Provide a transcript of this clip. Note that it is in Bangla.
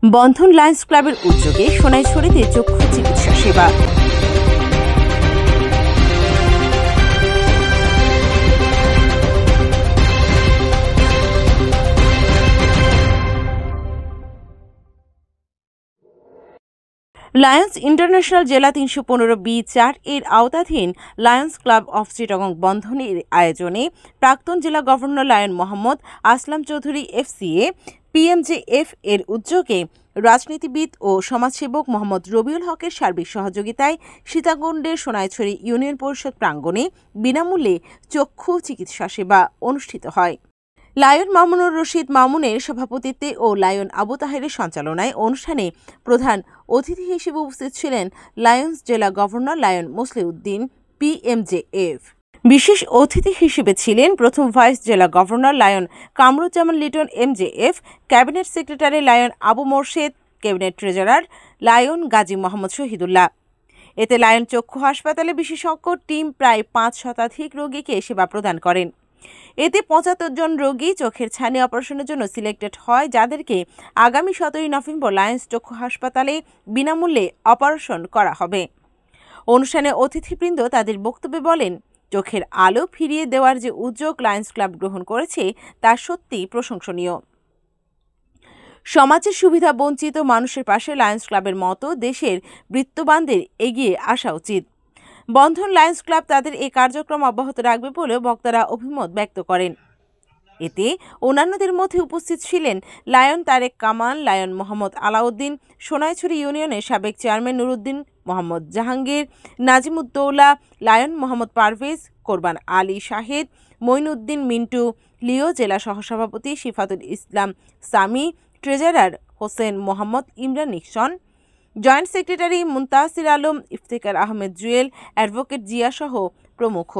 বন্ধন লায়ন্স ক্লাবের উদ্যোগে সোনাইছড়িতে চক্ষু চিকিৎসা সেবা। লায়ন্স ইন্টারন্যাশনাল জেলা ৩১৫B4 এর আওতাধীন লায়ন্স ক্লাব অফ চিটাগং বন্ধনের আয়োজনে প্রাক্তন জেলা গভর্নর লায়ন মোহাম্মদ আসলাম চৌধুরী FCA PMJF এর উদ্যোগে রাজনীতিবিদ ও সমাজসেবক মোহাম্মদ রবিউল হকের সার্বিক সহযোগিতায় সীতাকুণ্ডের সোনাইছড়ি ইউনিয়ন পরিষদ প্রাঙ্গণে বিনামূল্যে চক্ষু চিকিৎসা সেবা অনুষ্ঠিত হয়। লায়ন মামুনুর রশিদ মামুনের সভাপতিত্বে ও লায়ন আবু তাহেরের সঞ্চালনায় অনুষ্ঠানে প্রধান অতিথি হিসেবে উপস্থিত ছিলেন লায়ন্স জেলা গভর্নর লায়ন মোসলেউদ্দিন PMJF। বিশেষ অতিথি হিসেবে ছিলেন প্রথম ভাইস জেলা governor lion Kamruzzaman Liton MJF, cabinet secretary lion Abu Morshed, cabinet treasurer lion Gazi Mohammad Shahidullah. এতে লায়ন চক্ষু হাসপাতালে বিশেষজ্ঞ টিম প্রায় ৫ শতাধিক রোগীকে সেবা প্রদান করেন। এতে ৭৫ জন রোগী চোখের ছানি অপারেশনের জন্য সিলেক্টেড হয়, যাদেরকে আগামী ১৭ নভেম্বর লায়ন্স চক্ষু হাসপাতালে বিনামূল্যে অপারেশন করা হবে। অনুষ্ঠানে অতিথিবৃন্দ তাদের বক্তব্যে বলেন, চোখের আলো ফিরিয়ে দেওয়ার যে উদ্যোগ লায়ন্স ক্লাব গ্রহণ করেছে তা সত্যি প্রশংসনীয়। সমাজের সুবিধা বঞ্চিত মানুষের পাশে লায়ন্স ক্লাবের মতো দেশের বিত্তবানদের এগিয়ে আসা উচিত। বন্ধন লায়ন্স ক্লাব তাদের এই কার্যক্রম অব্যাহত রাখবে বলেও বক্তারা অভিমত ব্যক্ত করেন। এতে অন্যান্যদের মধ্যে উপস্থিত ছিলেন লায়ন তারেক কামাল, লায়ন মোহাম্মদ আলাউদ্দিন, সোনাইছড়ি ইউনিয়নের সাবেক chairman Nuruddin, Mohammad Jahangir, Nazimuddoula, Lion Mohammad Parvez, Korban Ali Shahed, Moinuddin Mintu, Leo জেলা সহসভাপতি Sifatul Islam Sami, treasurer Hossain Mohammad Imran Nixon, joint secretary Muntasir Alam, Iftekhar Ahmed Jewel, advocate Zia সহ প্রমুখ।